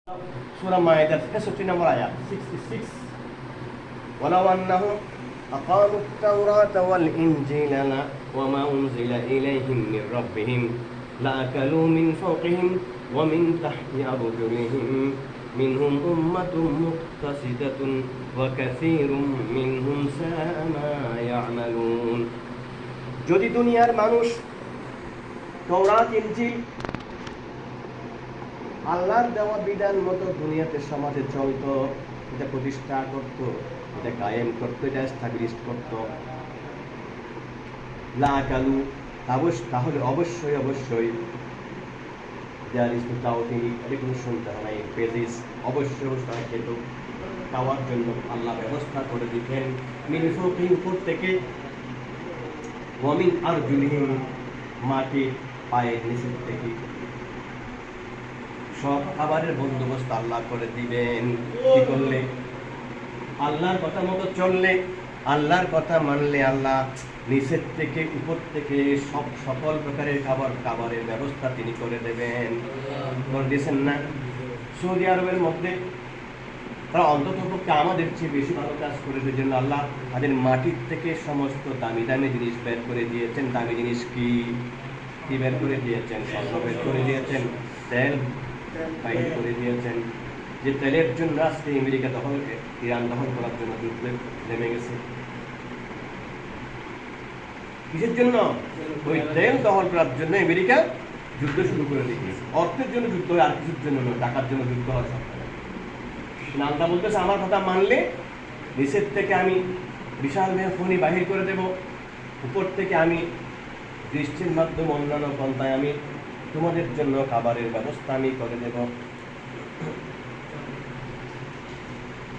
সূরা মায়েদার 63 নম্বর আয়াত 66 ওয়ালাউ আন্নাহুম আকামুত তাওরাতা ওয়াল ইনজিলা ওয়া মা উনজিলা ইলাইহিম মির রাব্বিহিম লাআকালু মিন ফাওকিহিম ওয়া মিন তাহতি আরজুলিহিম মিনহুম উম্মাতুন মুকতাসিদাতুন ওয়া কাসীরুম মিনহুম সাআ মা ইয়ামালুন। যদি দুনিয়ার মানুষ তাওরাত ইনজিল আল্লাহর দেওয়া বিধান মতো দুনিয়াতে সমাজে চলতো, এটা প্রতিষ্ঠা করত, এটা কায়েম করতো, এটা স্থাপিত করত, লাআকালু তাহলে অবশ্যই অবশ্যই দেয়ার ইজ তাও তিনি এরকম শুনতে হয় নাই পেজিস অবশ্যই অবশ্যই খেত খাওয়ার জন্য আল্লাহ ব্যবস্থা করে দিতেন মিন ফাওকিহিম উপর থেকে ওয়া মিন আরজুলিহিম মাটির পায়ের নিচের থেকে সব খাবারের বন্দোবস্ত আল্লাহ করে দিবেন। কি করলে? আল্লাহর কথা মতো চললে, আল্লাহর কথা মানলে আল্লাহ নিচের থেকে উপর থেকে সকল প্রকারের খাবারের ব্যবস্থা তিনি করে দেবেন। করে দিয়েছেন না? সৌদি আরবের মধ্যে তারা অন্তত পক্ষে আমাদের চেয়ে বেশি ভালো কাজ করে দেওয়ার জন্য আল্লাহ তাদের মাটির থেকে সমস্ত দামি দামি জিনিস বের করে দিয়েছেন। দামি জিনিস কি কি বের করে দিয়েছেন? স্বর্ণ বের করে দিয়েছেন, তেল বাইর করে দিয়েছেন। যে তেলের জন্য আজকে আমেরিকা ইরান দখল করার জন্য যুদ্ধে নেমে গেছে। কিসের জন্য? ওই তেল দখল করার জন্য আমেরিকা যুদ্ধ শুরু করে দিয়েছে। অর্থের জন্য যুদ্ধ হয়, আর কিছুর জন্য নয়, টাকার জন্য যুদ্ধ হয় সব। আল্লাহ বলতেছে আমার কথা মানলে নিচের থেকে আমি বিশাল খনি বাহির করে দেব, উপর থেকে আমি বৃষ্টির মাধ্যমে অন্যান্য পন্থায় আমি তোমাদের জন্য খাবারের ব্যবস্থা আমি করে দেব।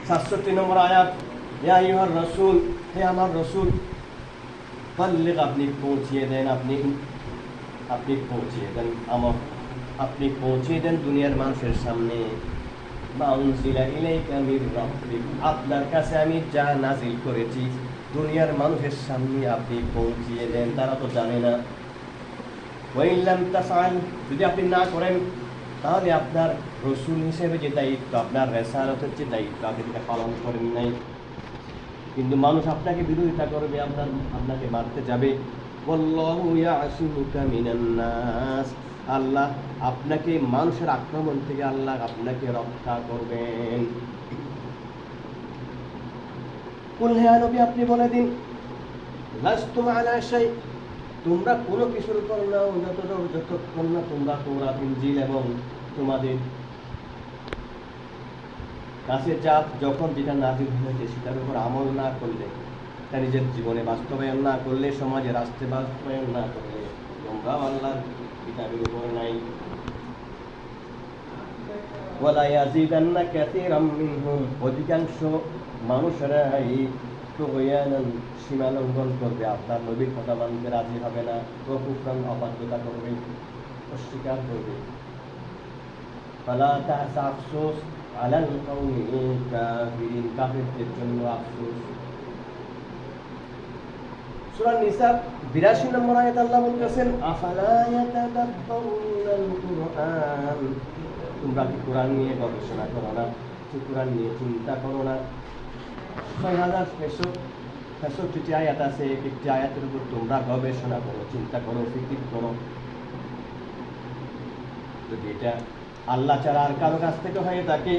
67 নম্বর আয়াত, ইয়া আইয়ুহার রাসূল, হে আমার রাসূল, বাল্লিগ আপনি পৌঁছিয়ে দেন, আপনি পৌঁছিয়ে দেন আপনি পৌঁছিয়ে দেন দুনিয়ার মানুষের সামনে মা উনজিলা ইলাইকা মির রাব্বিক, আপনার কাছে আমি যা নাজিল করেছি দুনিয়ার মানুষের সামনে আপনি পৌঁছিয়ে দেন। তারা তো জানে না। ওয়াইল্লাম তাফআল, যদি আপনি না করেন তাহলে আপনার রসুল হিসেবে যে দায়িত্ব, আপনার রেসালতের যে দায়িত্ব আপনি সেটা পালন করেন নাই। কিন্তু মানুষ আপনাকে বিরোধিতা করবে, আপনাকে মারতে যাবে। ওয়াল্লাহু ইয়াসিমুকা মিনান নাস, আল্লাহ আপনাকে মানুষের আক্রমণ থেকে আল্লাহ আপনাকে রক্ষা করবেন। কুল হে নবী আপনি বলে দিন, লাস্তুম আলা শাই, তোমরা কোনো কিছুর উপর নাও যতক্ষণ না তোমরা তাওরাত ইনজিল এবং তোমাদের কাছে যখন যেটা নাজিল হয়েছে সেটার উপর আমল না করলে, তা নিজের জীবনে বাস্তবায়ন না করলে, সমাজে রাষ্ট্রে বাস্তবায়ন না করলে তোমরা আল্লাহর কিতাবের উপর নাই। ওয়ালা ইয়াজিদান্না কাসীরাম মিনহুম, অধিকাংশ মানুষেরা তুগয়ানান, সীমা লঙ্ঘন করবে, আপনার নবীর কথা মানতে রাজি হবে না, কুফরান অবাধ্যতা করবে, অস্বীকার করবে। ফালা তা'সা, আফসোস, আলাল কওমিল কাফিরিন, কাফিরদের জন্য আফসোস। সূরা নিসা 82 নম্বর আয়াত আল্লাহ বলতেছেন, আফালা ইয়াতাদাব্বারুনাল কুরআন, তোমরা কি কোরআন নিয়ে গবেষণা করো না? কোরআন নিয়ে চিন্তা করো না? 6066টি আয়াত আছে, একটি আয়াতের উপর তোমরা গবেষণা করো, চিন্তা করো, ফিকির করো। যদি এটা আল্লাহ ছাড়া আর কারো কাছ থেকে হয়ে থাকে,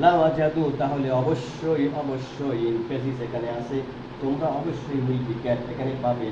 লাওয়াজাদু, তাহলে অবশ্যই অবশ্যই পেজিস এখানে আছে, তোমরা অবশ্যই মিউজিক্যাট এখানে পাবে,